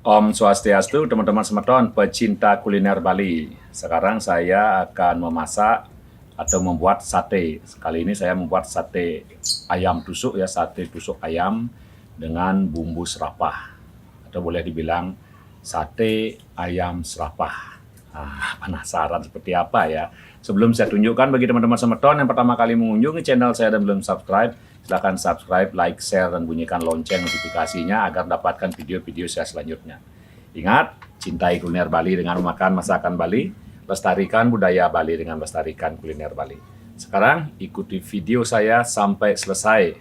Om Swastiastu, teman-teman semeton pecinta kuliner Bali. Sekarang saya akan memasak atau membuat sate. Kali ini saya membuat sate ayam tusuk ya, sate tusuk ayam dengan bumbu serapah. Atau boleh dibilang sate ayam serapah. Penasaran seperti apa ya? Sebelum saya tunjukkan bagi teman-teman semeton yang pertama kali mengunjungi channel saya dan belum subscribe, silahkan subscribe, like, share, dan bunyikan lonceng notifikasinya agar dapatkan video-video saya selanjutnya. Ingat, cintai kuliner Bali dengan memakan masakan Bali, lestarikan budaya Bali dengan melestarikan kuliner Bali. Sekarang ikuti video saya sampai selesai.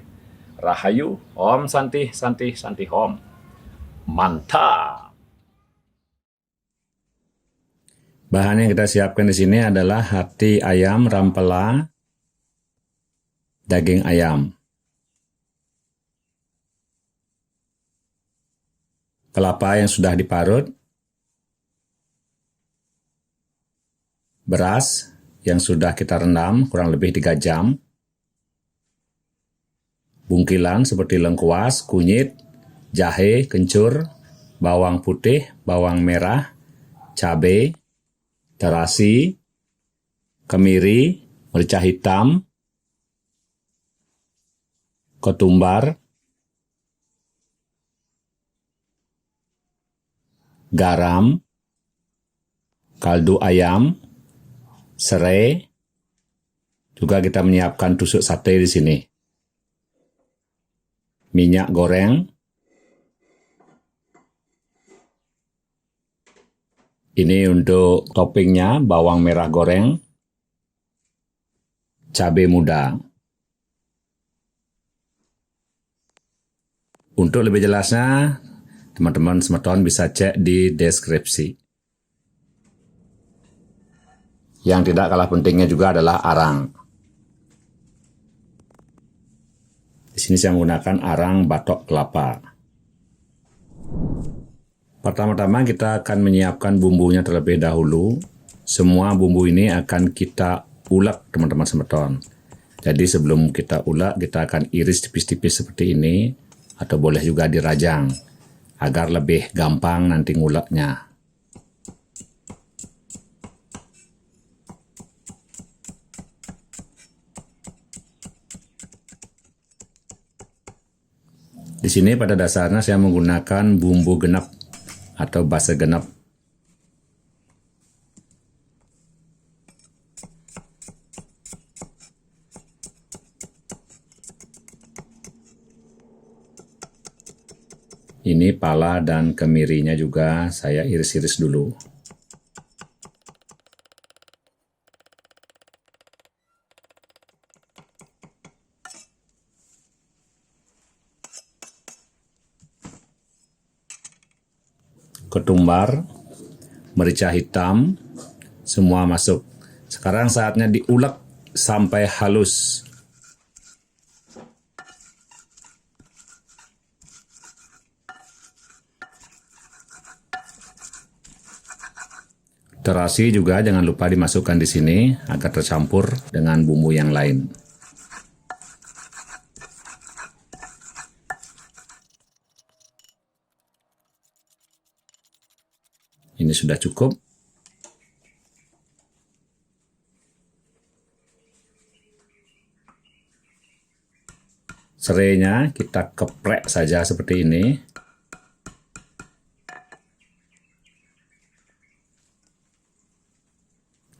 Rahayu, Om Santi, Santi, Santi Om. Mantap! Bahan yang kita siapkan di sini adalah hati ayam rampela, daging ayam, kelapa yang sudah diparut, beras yang sudah kita rendam kurang lebih 3 jam, bungkilan seperti lengkuas, kunyit, jahe, kencur, bawang putih, bawang merah, cabai, terasi, kemiri, merica hitam, ketumbar, garam, kaldu ayam, serai. Juga kita menyiapkan tusuk sate di sini. Minyak goreng. Ini untuk toppingnya, bawang merah goreng, cabai muda. Untuk lebih jelasnya, teman-teman semeton bisa cek di deskripsi. Yang tidak kalah pentingnya juga adalah arang. Di sini saya menggunakan arang batok kelapa. Pertama-tama kita akan menyiapkan bumbunya terlebih dahulu. Semua bumbu ini akan kita ulek, teman-teman semeton. Jadi sebelum kita ulek, kita akan iris tipis-tipis seperti ini, atau boleh juga dirajang, agar lebih gampang nanti nguleknya. Di sini pada dasarnya saya menggunakan bumbu genep atau base genep. Ini pala dan kemirinya juga saya iris-iris dulu. Ketumbar, merica hitam, semua masuk. Sekarang saatnya diulek sampai halus. Terasi juga jangan lupa dimasukkan di sini agar tercampur dengan bumbu yang lain. Ini sudah cukup. Serainya kita keprek saja seperti ini.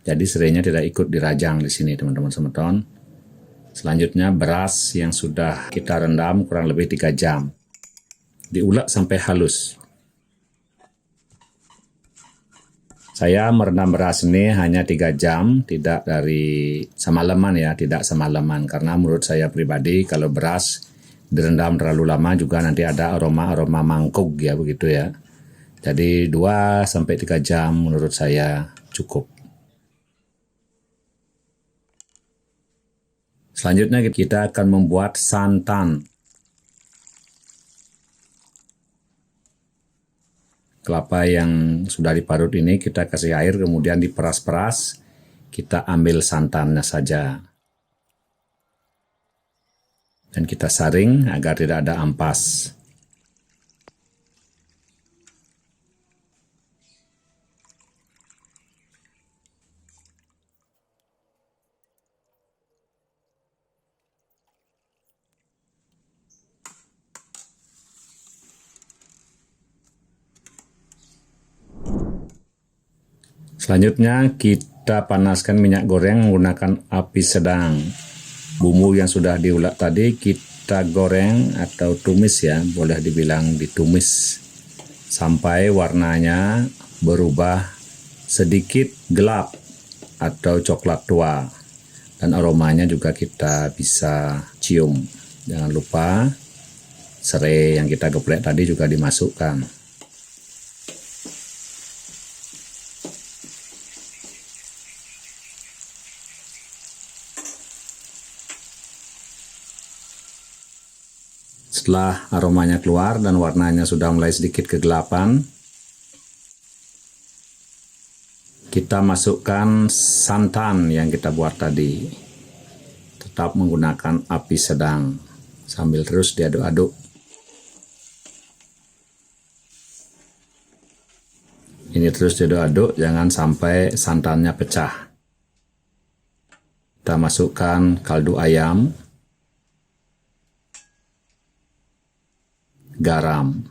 Jadi serainya tidak ikut dirajang di sini, teman-teman semeton. Selanjutnya beras yang sudah kita rendam kurang lebih 3 jam. Diulek sampai halus. Saya merendam beras ini hanya 3 jam, tidak dari semalaman ya, tidak semalaman. Karena menurut saya pribadi kalau beras direndam terlalu lama juga nanti ada aroma-aroma mangkuk ya, begitu ya. Jadi 2-3 jam menurut saya cukup. Selanjutnya kita akan membuat santan. Kelapa yang sudah diparut ini kita kasih air, kemudian diperas-peras, kita ambil santannya saja. Dan kita saring agar tidak ada ampas. Selanjutnya kita panaskan minyak goreng menggunakan api sedang. Bumbu yang sudah diulek tadi kita goreng atau tumis ya, boleh dibilang ditumis sampai warnanya berubah sedikit gelap atau coklat tua. Dan aromanya juga kita bisa cium. Jangan lupa serai yang kita geprek tadi juga dimasukkan. Setelah aromanya keluar dan warnanya sudah mulai sedikit kegelapan, kita masukkan santan yang kita buat tadi. Tetap menggunakan api sedang sambil terus diaduk-aduk. Ini terus diaduk-aduk, jangan sampai santannya pecah. Kita masukkan kaldu ayam, garam,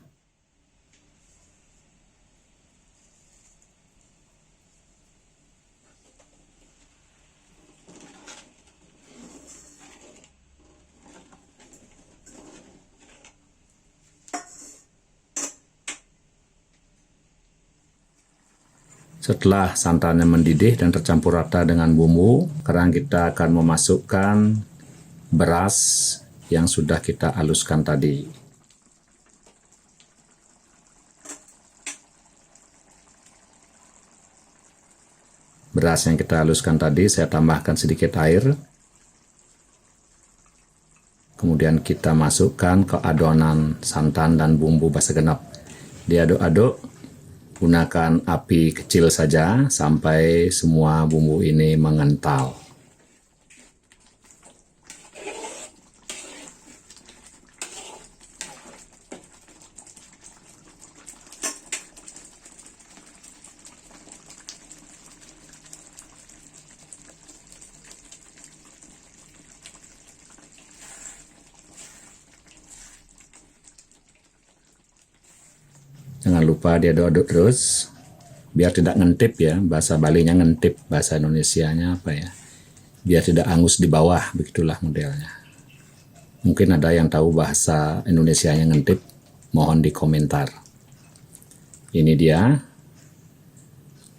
setelah santannya mendidih dan tercampur rata dengan bumbu, sekarang kita akan memasukkan beras yang sudah kita haluskan tadi. Beras yang kita haluskan tadi saya tambahkan sedikit air. Kemudian kita masukkan ke adonan santan dan bumbu basa genep. Diaduk-aduk, gunakan api kecil saja sampai semua bumbu ini mengental. Jangan lupa diaduk-aduk terus, biar tidak ngentip ya, bahasa Balinya ngentip, bahasa Indonesianya apa ya, biar tidak angus di bawah, begitulah modelnya. Mungkin ada yang tahu bahasa Indonesianya ngentip, mohon di komentar. Ini dia,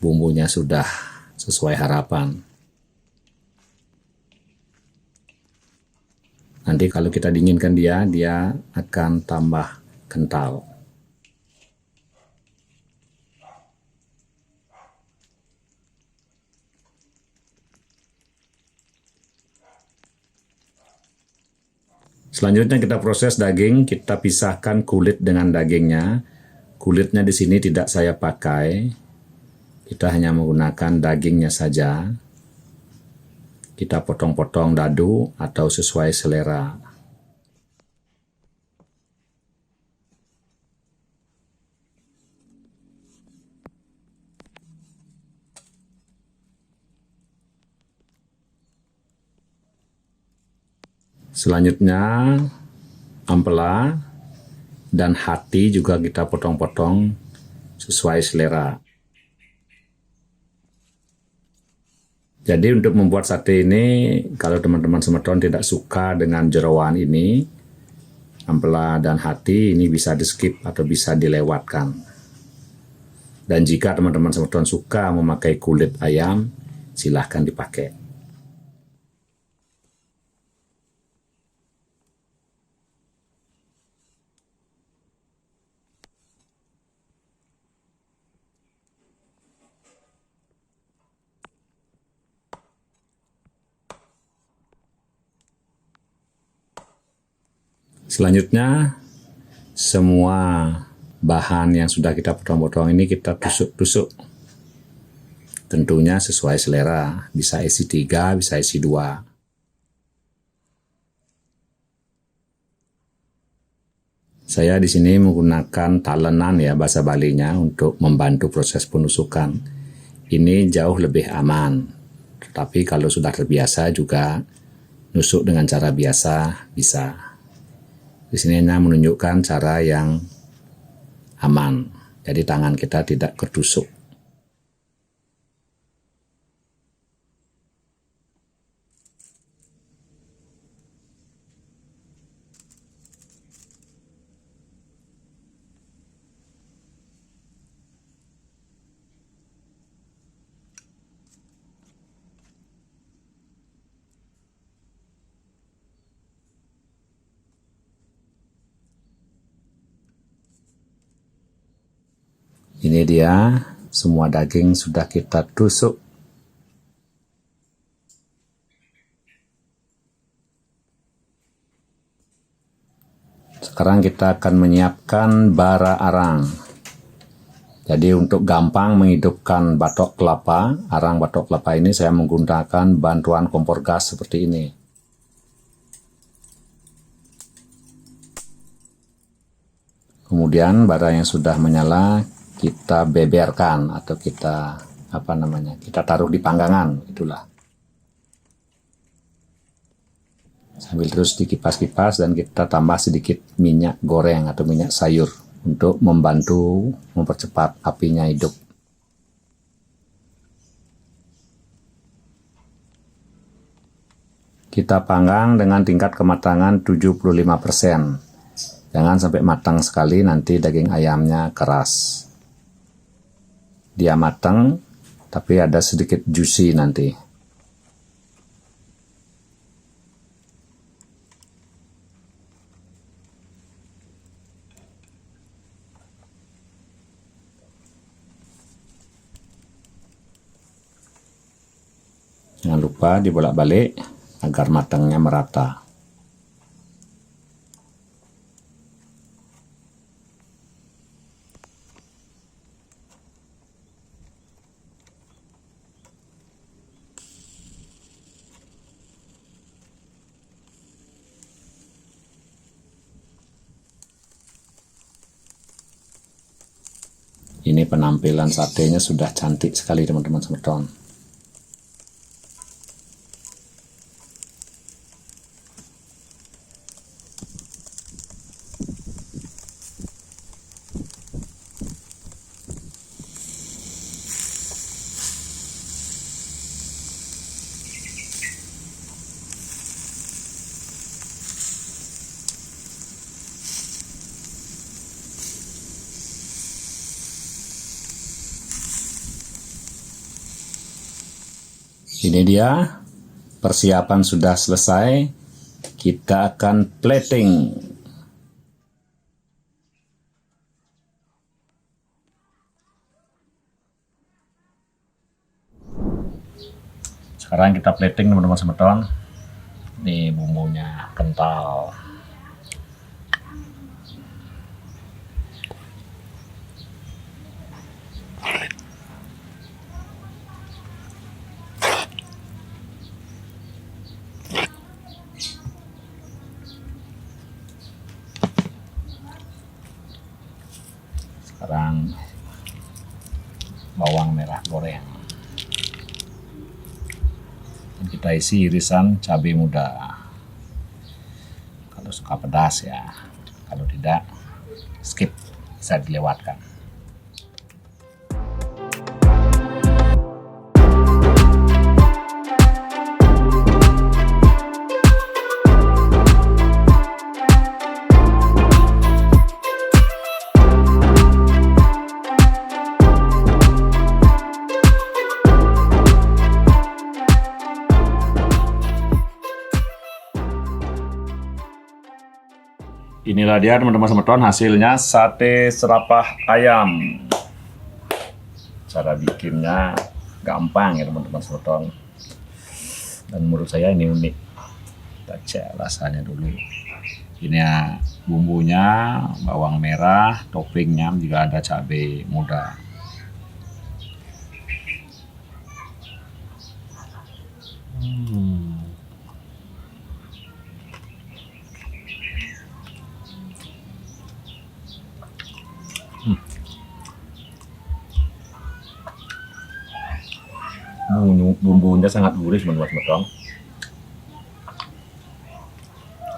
bumbunya sudah sesuai harapan. Nanti kalau kita dinginkan dia akan tambah kental. Selanjutnya kita proses daging, kita pisahkan kulit dengan dagingnya. Kulitnya di sini tidak saya pakai, kita hanya menggunakan dagingnya saja. Kita potong-potong dadu atau sesuai selera. Selanjutnya ampela dan hati juga kita potong-potong sesuai selera. Jadi untuk membuat sate ini, kalau teman-teman semeton tidak suka dengan jeroan ini, ampela dan hati ini bisa di skip atau bisa dilewatkan. Dan jika teman-teman semeton suka memakai kulit ayam, silahkan dipakai. Selanjutnya, semua bahan yang sudah kita potong-potong ini kita tusuk-tusuk. Tentunya sesuai selera, bisa isi 3, bisa isi 2. Saya di sini menggunakan talenan ya bahasa Balinya untuk membantu proses penusukan. Ini jauh lebih aman. Tetapi kalau sudah terbiasa juga nusuk dengan cara biasa bisa. Di sini hanya menunjukkan cara yang aman. Jadi tangan kita tidak ketusuk. Ini dia, semua daging sudah kita tusuk. Sekarang kita akan menyiapkan bara arang. Jadi untuk gampang menghidupkan batok kelapa, arang batok kelapa ini saya menggunakan bantuan kompor gas seperti ini. Kemudian bara yang sudah menyala kita beberkan atau kita kita taruh di panggangan, itulah. Sambil terus dikipas-kipas dan kita tambah sedikit minyak goreng atau minyak sayur untuk membantu mempercepat apinya hidup. Kita panggang dengan tingkat kematangan 75%. Jangan sampai matang sekali, nanti daging ayamnya keras. Dia matang, tapi ada sedikit juicy nanti. Jangan lupa dibolak-balik agar matangnya merata. Ini penampilan satenya sudah cantik sekali teman-teman semeton. Ini dia, persiapan sudah selesai, kita akan plating. Sekarang kita plating teman-teman semeton. Ini bumbunya kental. Sekarang bawang merah goreng. Dan kita isi irisan cabai muda. Kalau suka pedas ya, kalau tidak skip, bisa dilewatkan. Inilah dia teman-teman semeton, hasilnya sate serapah ayam. Cara bikinnya gampang ya teman-teman semeton. Dan menurut saya ini unik. Kita cek rasanya dulu. Ini ya bumbunya, bawang merah, toppingnya juga ada cabai muda. Bumbunya sangat gurih teman-teman,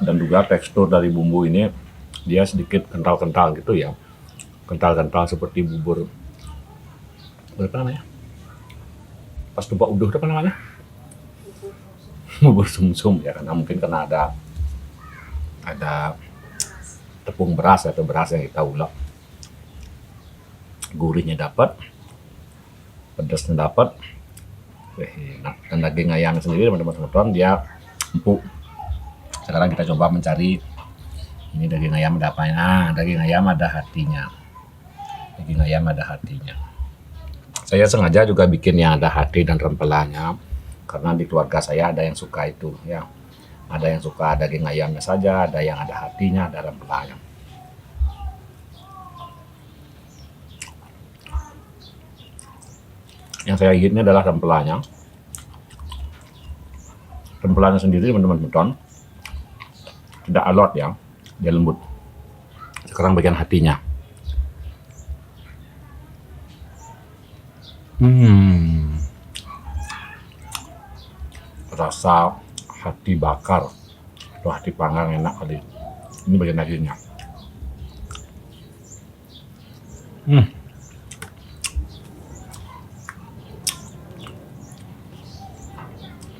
dan juga tekstur dari bumbu ini dia sedikit kental-kental gitu ya, kental-kental seperti bubur apa namanya, pas tumpah uduh apa namanya, bubur sumsum ya, karena mungkin karena ada tepung beras atau beras yang kita ulek. Gurihnya dapat, pedasnya dapat, enak. Dan daging ayam sendiri teman-teman dia empuk. Sekarang kita coba mencari ini daging ayam ada apa? Nah, daging ayam ada hatinya. Daging ayam ada hatinya. Saya sengaja juga bikin yang ada hati dan rempelanya karena di keluarga saya ada yang suka itu ya. Ada yang suka daging ayamnya saja, ada yang ada hatinya, ada rempelanya. Yang saya ingin ini adalah rempelanya. Rempelanya sendiri teman-teman tidak alot ya, dia lembut. Sekarang bagian hatinya. Rasa hati bakar atau hati panggang enak kali. Ini bagian dagingnya.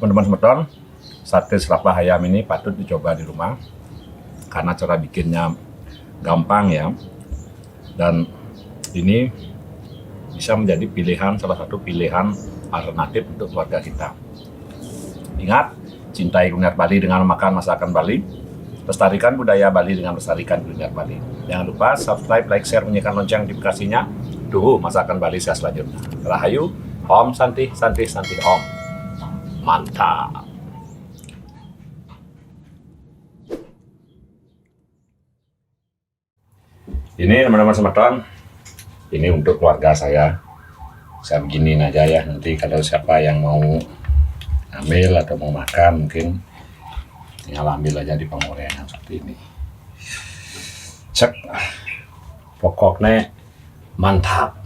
Teman-teman, sate serapah ayam ini patut dicoba di rumah karena cara bikinnya gampang ya, dan ini bisa menjadi pilihan, salah satu pilihan alternatif untuk keluarga kita. Ingat, cintai kuliner Bali dengan makan masakan Bali, lestarikan budaya Bali dengan melestarikan kuliner Bali. Jangan lupa subscribe, like, share, bunyikan lonceng notifikasinya. Tunggu masakan Bali saya selanjutnya. Rahayu, Om Santi, Santi, Santi, Om. Mantap. Ini teman-teman sematan, ini untuk keluarga saya. Saya beginin aja ya, nanti kalau siapa yang mau ambil atau mau makan mungkin tinggal ambil aja di penggorengan seperti ini. Cek, pokoknya mantap.